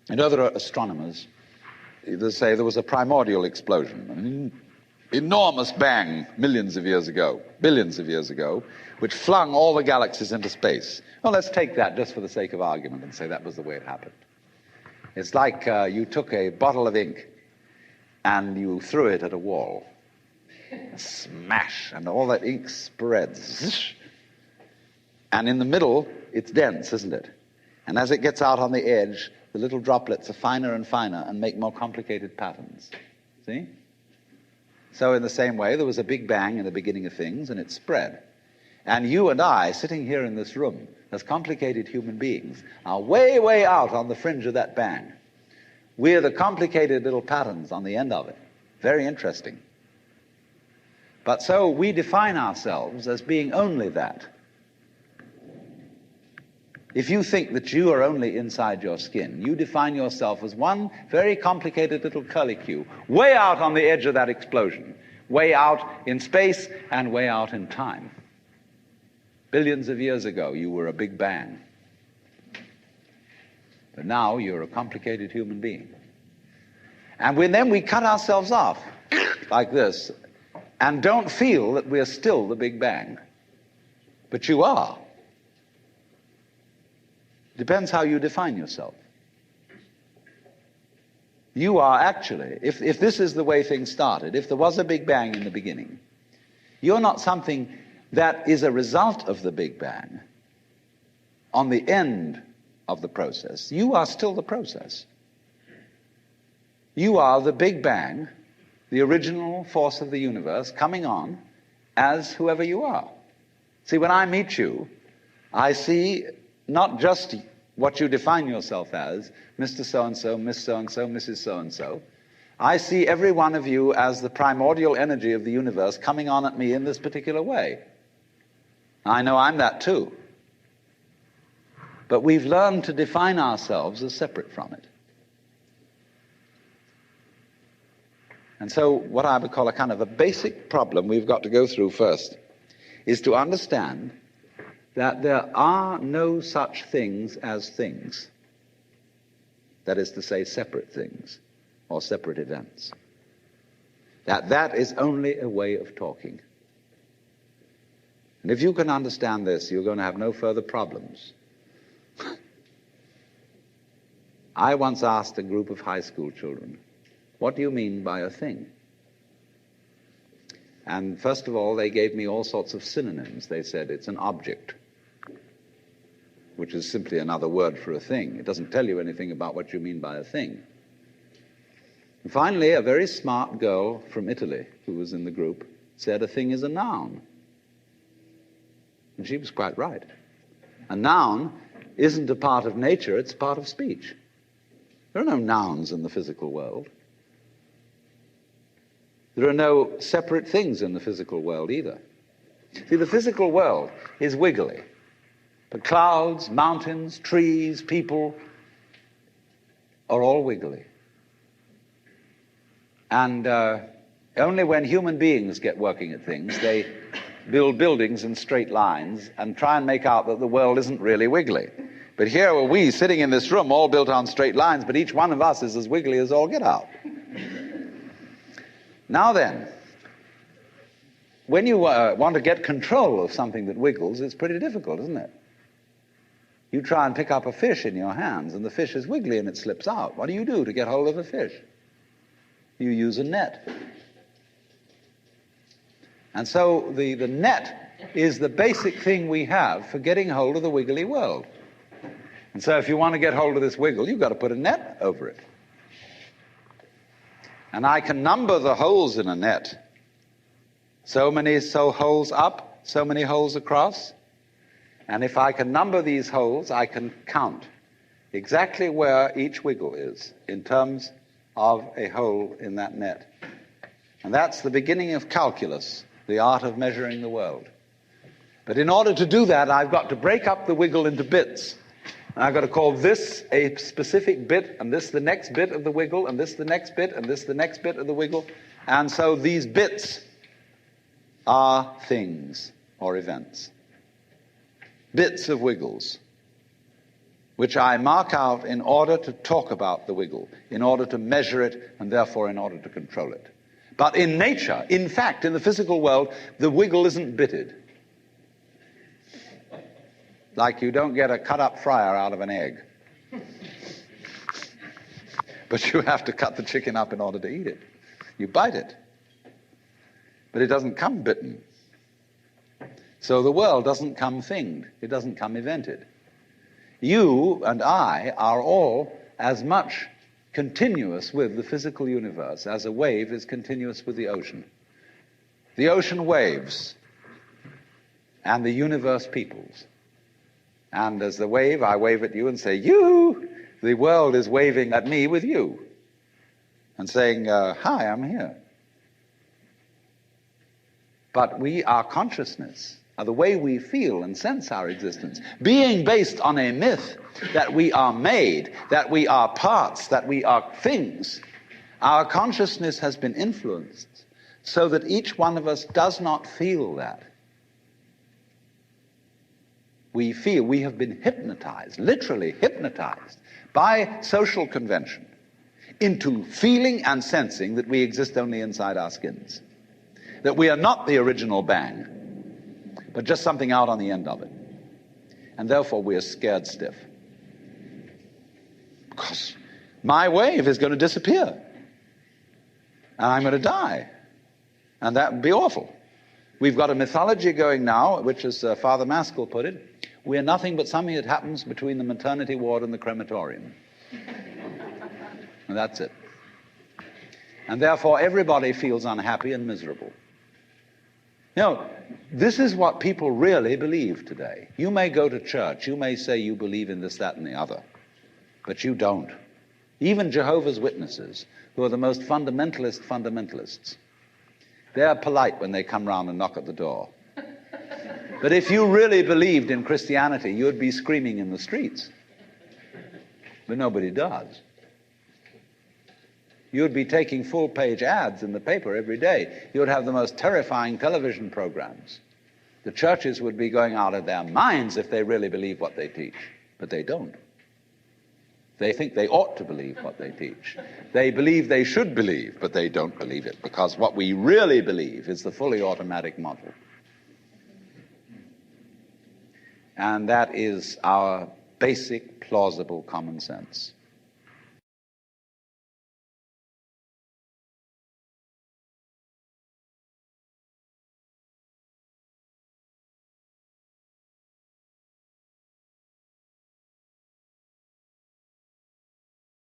And other astronomers, they say there was a primordial explosion, an enormous bang millions of years ago, billions of years ago, which flung all the galaxies into space. Well, let's take that just for the sake of argument and say that was the way it happened. It's like you took a bottle of ink and you threw it at a wall. Smash, and all that ink spreads. And in the middle, it's dense, isn't it? And as it gets out on the edge, the little droplets are finer and finer and make more complicated patterns. See? So in the same way, there was a big bang in the beginning of things, and it spread. And you and I, sitting here in this room, as complicated human beings, are way, way out on the fringe of that bang. We're the complicated little patterns on the end of it. Very interesting. But so we define ourselves as being only that. If you think that you are only inside your skin, you define yourself as one very complicated little curlicue, way out on the edge of that explosion, way out in space and way out in time. Billions of years ago, you were a big bang. But now you're a complicated human being. And then we cut ourselves off like this and don't feel that we're still the Big Bang. But you are. Depends how you define yourself. You are actually, if this is the way things started, if there was a Big Bang in the beginning, you're not something that is a result of the Big Bang on the end of the process. You are still the process. You are the Big Bang, the original force of the universe, coming on as whoever you are. See, when I meet you, I see not just what you define yourself as, Mr. So-and-so, Miss So-and-so, Mrs. So-and-so. I see every one of you as the primordial energy of the universe coming on at me in this particular way. I know I'm that too. But we've learned to define ourselves as separate from it. And so what I would call a kind of a basic problem we've got to go through first is to understand that there are no such things as things. That is to say, separate things or separate events. That is only a way of talking. And if you can understand this, you're going to have no further problems. I once asked a group of high school children, what do you mean by a thing? And first of all, they gave me all sorts of synonyms. They said it's an object, which is simply another word for a thing. It doesn't tell you anything about what you mean by a thing. And finally, a very smart girl from Italy who was in the group said a thing is a noun. And she was quite right. A noun isn't a part of nature, it's a part of speech. There are no nouns in the physical world. There are no separate things in the physical world either. See, the physical world is wiggly. The clouds, mountains, trees, people are all wiggly. And only when human beings get working at things, they build buildings in straight lines and try and make out that the world isn't really wiggly. But here are we sitting in this room all built on straight lines, but each one of us is as wiggly as all get out. Now then, when you want to get control of something that wiggles, it's pretty difficult, isn't it? You try and pick up a fish in your hands, and the fish is wiggly and it slips out. What do you do to get hold of a fish? You use a net. And so the net is the basic thing we have for getting hold of the wiggly world. And so if you want to get hold of this wiggle, you've got to put a net over it. And I can number the holes in a net. So many holes up, so many holes across. And if I can number these holes, I can count exactly where each wiggle is in terms of a hole in that net. And that's the beginning of calculus, the art of measuring the world. But in order to do that, I've got to break up the wiggle into bits. And I've got to call this a specific bit, and this the next bit of the wiggle, and this the next bit, and this the next bit of the wiggle. And so these bits are things or events. Bits of wiggles. which I mark out in order to talk about the wiggle, in order to measure it, and therefore in order to control it. But in nature, in fact, in the physical world, the wiggle isn't bitted. Like you don't get a cut-up fryer out of an egg. But you have to cut the chicken up in order to eat it. You bite it. But it doesn't come bitten. So the world doesn't come thinged. It doesn't come evented. You and I are all as much continuous with the physical universe as a wave is continuous with the ocean. The ocean waves, and the universe peoples. And as the wave, I wave at you and say, you! The world is waving at me with you and saying, hi, I'm here. But our consciousness, the way we feel and sense our existence, being based on a myth that we are made, that we are parts, that we are things, our consciousness has been influenced so that each one of us does not feel that. We have been hypnotized, literally hypnotized, by social convention into feeling and sensing that we exist only inside our skins, that we are not the original bang, but just something out on the end of it. And therefore we are scared stiff. Because my wave is going to disappear. And I'm going to die. And that would be awful. We've got a mythology going now, which, as Father Maskell put it, we're nothing but something that happens between the maternity ward and the crematorium. And that's it. And therefore everybody feels unhappy and miserable. You know, this is what people really believe today. You may go to church, you may say you believe in this, that, and the other, but you don't. Even Jehovah's Witnesses, who are the most fundamentalists, they're polite when they come round and knock at the door. But if you really believed in Christianity, you'd be screaming in the streets. But nobody does. You'd be taking full-page ads in the paper every day. You'd have the most terrifying television programs. The churches would be going out of their minds if they really believe what they teach. But they don't. They think they ought to believe what they teach. They believe they should believe, but they don't believe it, because what we really believe is the fully automatic model. And that is our basic, plausible common sense.